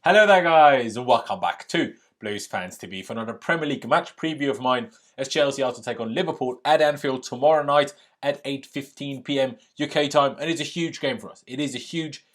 Hello there guys and welcome back to Blues Fans TV for another Premier League match preview of mine as Chelsea are to take on Liverpool at Anfield tomorrow night at 8:15 PM UK time, and it's a huge game for us. It is a huge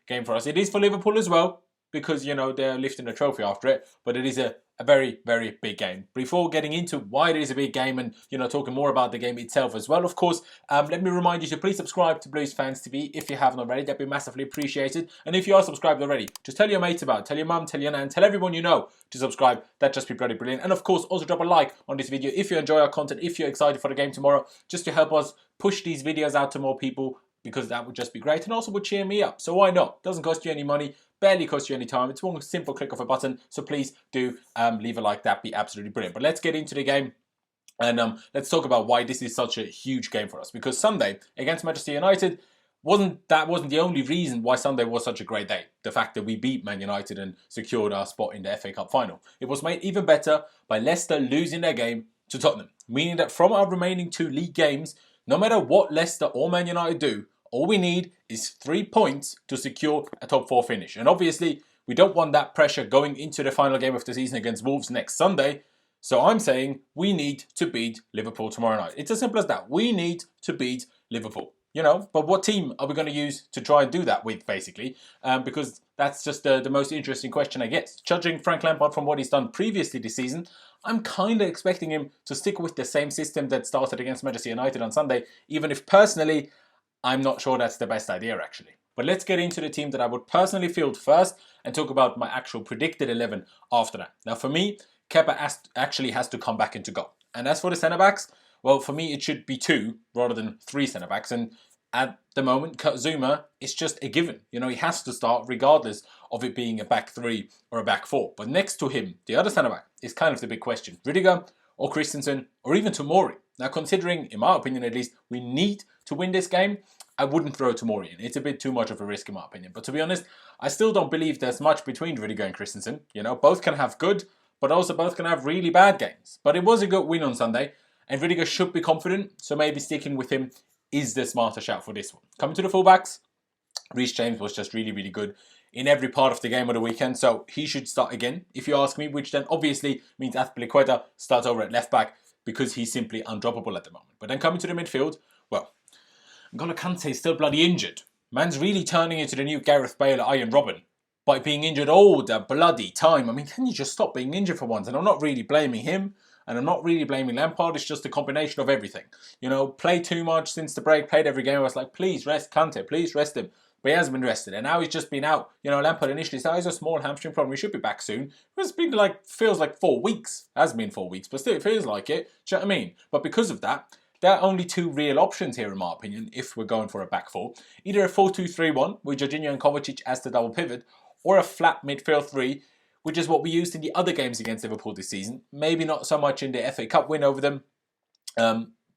game for us. It is for Liverpool as well because, you know, they're lifting a trophy after it, but it is a very big game. Before getting into why it is a big game and, you know, talking more about the game itself as well, of course, let me remind you to please subscribe to Blues Fans TV if you haven't already. That'd be massively appreciated. And if you are subscribed already, just tell your mates about it. Tell your mum, tell your nan, tell everyone you know to subscribe. That'd just be bloody brilliant. And of course, also drop a like on this video if you enjoy our content, if you're excited for the game tomorrow, just to help us push these videos out to more people, because that would just be great and also would cheer me up. So why not? Doesn't cost you any money, barely cost you any time. It's one simple click of a button. So please do leave a like. That'd be absolutely brilliant. But let's get into the game. And let's talk about why this is such a huge game for us. Because Sunday against Manchester United wasn't the only reason why Sunday was such a great day. The fact that we beat Man United and secured our spot in the FA Cup final. It was made even better by Leicester losing their game to Tottenham. Meaning that from our remaining 2 league games, no matter what Leicester or Man United do, all we need is 3 points to secure a top 4 finish. And obviously, we don't want that pressure going into the final game of the season against Wolves next Sunday. So I'm saying we need to beat Liverpool tomorrow night. It's as simple as that. We need to beat Liverpool. You know, but what team are we going to use to try and do that with, basically? Because that's just the most interesting question, I guess. Judging Frank Lampard from what he's done previously this season, I'm kind of expecting him to stick with the same system that started against Manchester United on Sunday, even if personally, I'm not sure that's the best idea, actually. But let's get into the team that I would personally field first and talk about my actual predicted 11 after that. Now, for me, Kepa actually has to come back into goal. And as for the centre-backs, well, for me, it should be 2 rather than 3 centre-backs. And at the moment, Zuma is just a given. You know, he has to start regardless of it being a back 3 or a back 4. But next to him, the other centre-back is kind of the big question. Rudiger or Christensen or even Tomori. Now, considering, in my opinion at least, we need to win this game, I wouldn't throw Tomori in. It's a bit too much of a risk in my opinion. But to be honest, I still don't believe there's much between Rudiger and Christensen. You know, both can have good, but also both can have really bad games. But it was a good win on Sunday, and Rudiger should be confident, so maybe sticking with him is the smarter shout for this one. Coming to the fullbacks, Reece James was just really good in every part of the game of the weekend, so he should start again, if you ask me, which then obviously means Azpilicueta starts over at left back because he's simply undroppable at the moment. But then coming to the midfield, well, N'Golo Kante is still bloody injured. Man's really turning into the new Gareth Bale at Iron Robin by being injured all the bloody time. I mean, can you just stop being injured for once? And I'm not really blaming him, and I'm not really blaming Lampard. It's just a combination of everything. You know, played too much since the break, played every game. I was like, please rest Kante, please rest him. But he hasn't been rested, and now he's just been out. You know, Lampard initially said, it's a small hamstring problem, he should be back soon. It's been like, feels like 4 weeks. It hasn't been 4 weeks, but still it feels like it. Do you know what I mean? But because of that, there are only 2 real options here, in my opinion, if we're going for a back 4. Either a 4-2-3-1 with Jorginho and Kovacic as the double pivot, or a flat midfield 3, which is what we used in the other games against Liverpool this season. Maybe not so much in the FA Cup win over them,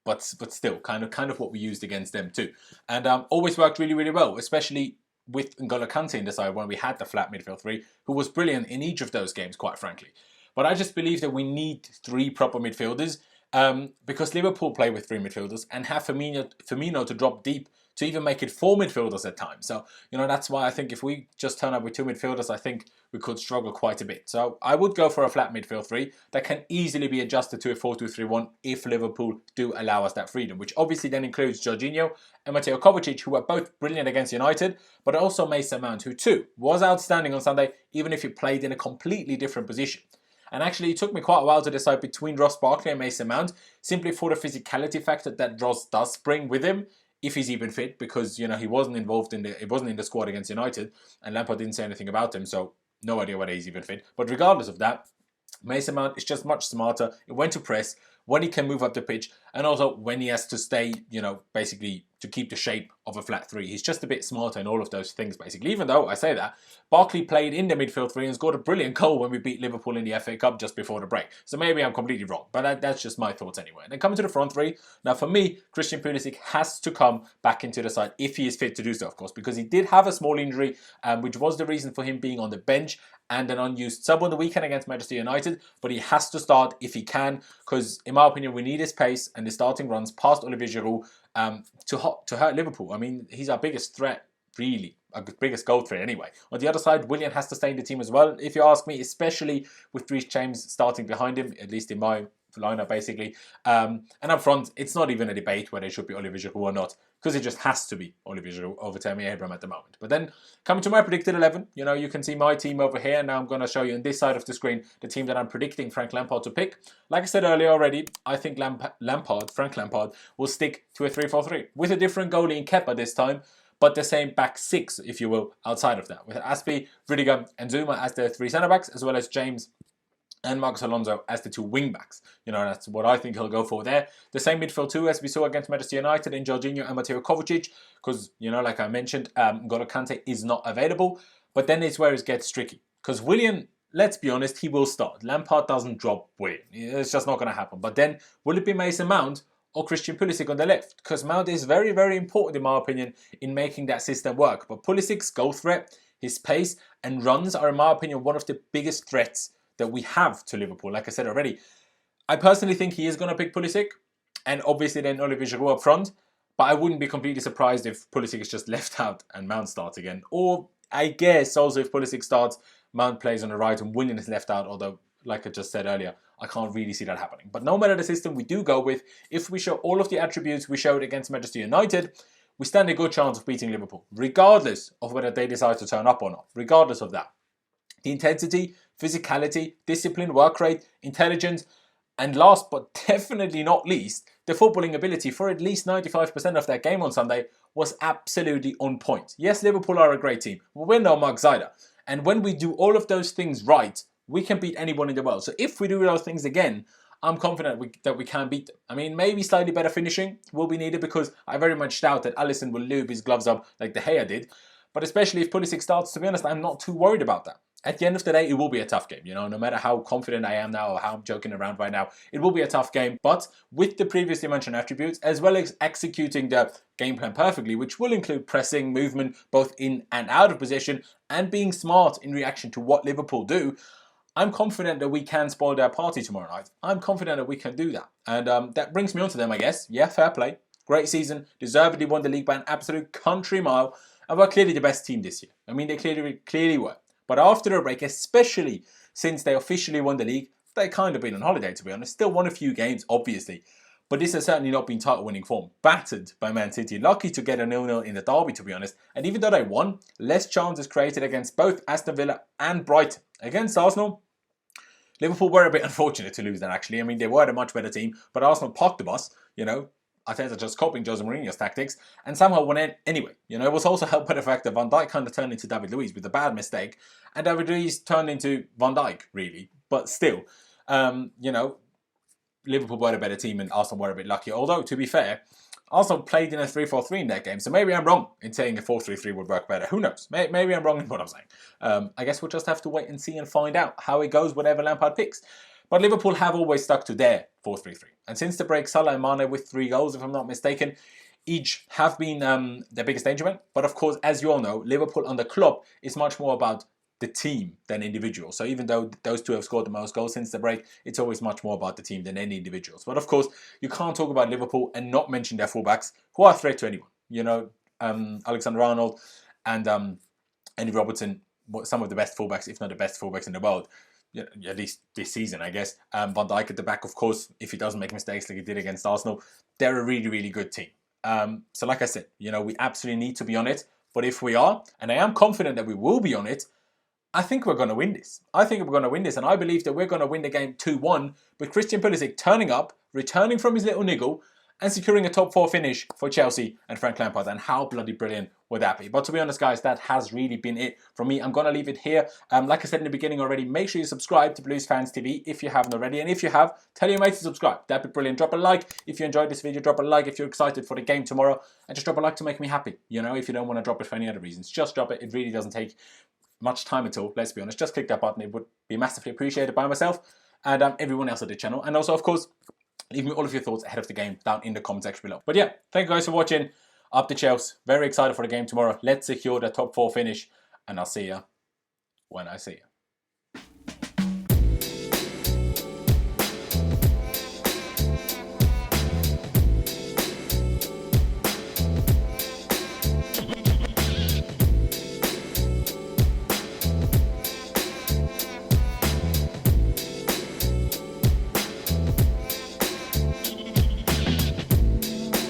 but still, kind of what we used against them too. And always worked really well, especially with N'Golo Kante in the side when we had the flat midfield 3, who was brilliant in each of those games, quite frankly. But I just believe that we need 3 proper midfielders, because Liverpool play with 3 midfielders and have Firmino to drop deep to even make it 4 midfielders at times. So, you know, that's why I think if we just turn up with 2 midfielders, I think we could struggle quite a bit. So I would go for a flat midfield 3 that can easily be adjusted to a 4-2-3-1 if Liverpool do allow us that freedom, which obviously then includes Jorginho and Mateo Kovacic, who were both brilliant against United, but also Mason Mount, who too was outstanding on Sunday, even if he played in a completely different position. And actually, it took me quite a while to decide between Ross Barkley and Mason Mount, simply for the physicality factor that Ross does bring with him, if he's even fit, because, you know, he wasn't in the squad against United, and Lampard didn't say anything about him, so no idea whether he's even fit. But regardless of that, Mason Mount is just much smarter. It went to press when he can move up the pitch, and also when he has to stay, you know, basically to keep the shape of a flat 3. He's just a bit smarter in all of those things, basically. Even though I say that, Barkley played in the midfield 3 and scored a brilliant goal when we beat Liverpool in the FA Cup just before the break. So maybe I'm completely wrong, but that's just my thoughts anyway. And then coming to the front 3, now for me, Christian Pulisic has to come back into the side if he is fit to do so, of course, because he did have a small injury, which was the reason for him being on the bench and an unused sub on the weekend against Manchester United, but he has to start if he can, because in my opinion we need his pace and the starting runs past Olivier Giroud to hurt Liverpool. I mean, he's our biggest threat, really, biggest goal threat anyway. On the other side, Willian has to stay in the team as well, if you ask me, especially with Reece James starting behind him, at least in my lineup basically. And up front, it's not even a debate whether it should be Olivier Giroud or not, because it just has to be Olivier Giroud over Tammy Abraham at the moment. But then, coming to my predicted 11, you know, you can see my team over here. Now I'm going to show you on this side of the screen the team that I'm predicting Frank Lampard to pick. Like I said earlier already, I think Frank Lampard, will stick to a 3-4-3 with a different goalie in Kepa this time, but the same back six, if you will, outside of that, with Aspi, Rudiger and Zuma as the 3 centre-backs, as well as James and Marcos Alonso as the 2 wing-backs. You know, that's what I think he'll go for there. The same midfield too, as we saw against Manchester United in Jorginho and Mateo Kovacic, because, you know, like I mentioned, Kante is not available. But then it's where it gets tricky, because Willian, let's be honest, he will start. Lampard doesn't drop Willian. It's just not going to happen. But then, will it be Mason Mount or Christian Pulisic on the left? Because Mount is very, very important, in my opinion, in making that system work. But Pulisic's goal threat, his pace and runs are, in my opinion, one of the biggest threats that we have to Liverpool. Like I said already, I personally think he is going to pick Pulisic, and obviously then Olivier Giroud up front, but I wouldn't be completely surprised if Pulisic is just left out and Mount starts again. Or I guess also if Pulisic starts, Mount plays on the right and Willian is left out, although like I just said earlier, I can't really see that happening. But no matter the system we do go with, if we show all of the attributes we showed against Manchester United, we stand a good chance of beating Liverpool, regardless of whether they decide to turn up or not, regardless of that. The intensity, physicality, discipline, work rate, intelligence, and last but definitely not least, the footballing ability for at least 95% of that game on Sunday was absolutely on point. Yes, Liverpool are a great team, but we're no mugs either. And when we do all of those things right, we can beat anyone in the world. So if we do those things again, I'm confident that we can beat them. I mean, maybe slightly better finishing will be needed, because I very much doubt that Alisson will lube his gloves up like De Gea did. But especially if Pulisic starts, to be honest, I'm not too worried about that. At the end of the day, it will be a tough game. You know, no matter how confident I am now or how I'm joking around right now, it will be a tough game. But with the previously mentioned attributes, as well as executing the game plan perfectly, which will include pressing, movement, both in and out of position, and being smart in reaction to what Liverpool do, I'm confident that we can spoil their party tomorrow night. I'm confident that we can do that. And that brings me on to them, I guess. Yeah, fair play. Great season. Deservedly won the league by an absolute country mile. And we're clearly the best team this year. I mean, they clearly were. But after the break, especially since they officially won the league, they kind of been on holiday, to be honest. Still won a few games, obviously. But this has certainly not been title-winning form. Battered by Man City. Lucky to get a 0-0 in the derby, to be honest. And even though they won, less chances created against both Aston Villa and Brighton. Against Arsenal, Liverpool were a bit unfortunate to lose that, actually. I mean, they were a much better team, but Arsenal parked the bus, you know. Arteta just copying Jose Mourinho's tactics, and somehow won it anyway. You know, it was also helped by the fact that Van Dijk kind of turned into David Luiz with a bad mistake, and David Luiz turned into Van Dijk, really. But still, you know, Liverpool were a better team and Arsenal were a bit lucky. Although, to be fair, Arsenal played in a 3-4-3 in that game, so maybe I'm wrong in saying a 4-3-3 would work better. Who knows? Maybe I'm wrong in what I'm saying. I guess we'll just have to wait and see and find out how it goes, whatever Lampard picks. But Liverpool have always stuck to their 4-3-3. And since the break, Salah and Mane with 3 goals, if I'm not mistaken, each have been their biggest danger man. But of course, as you all know, Liverpool under Klopp is much more about the team than individuals. So even though those two have scored the most goals since the break, it's always much more about the team than any individuals. But of course, you can't talk about Liverpool and not mention their fullbacks, who are a threat to anyone. You know, Alexander-Arnold and Andy Robertson, some of the best fullbacks, if not the best fullbacks in the world. At least this season, I guess. Van Dijk at the back, of course, if he doesn't make mistakes like he did against Arsenal, they're a really, really good team. So like I said, you know, we absolutely need to be on it. But if we are, and I am confident that we will be on it, I think we're going to win this. I think we're going to win this, and I believe that we're going to win the game 2-1 with Christian Pulisic turning up, returning from his little niggle, and securing a top 4 finish for Chelsea and Frank Lampard. And how bloody brilliant would that be? But to be honest, guys, that has really been it from me. I'm going to leave it here. Like I said in the beginning already, make sure you subscribe to Blues Fans TV if you haven't already. And if you have, tell your mates to subscribe. That'd be brilliant. Drop a like if you enjoyed this video. Drop a like if you're excited for the game tomorrow. And just drop a like to make me happy. You know, if you don't want to drop it for any other reasons, just drop it. It really doesn't take much time at all, let's be honest. Just click that button. It would be massively appreciated by myself and everyone else at the channel. And also, of course, leave me all of your thoughts ahead of the game down in the comment section below. But yeah, thank you guys for watching. Up to Chelsea. Very excited for the game tomorrow. Let's secure the top 4 finish. And I'll see you when I see you.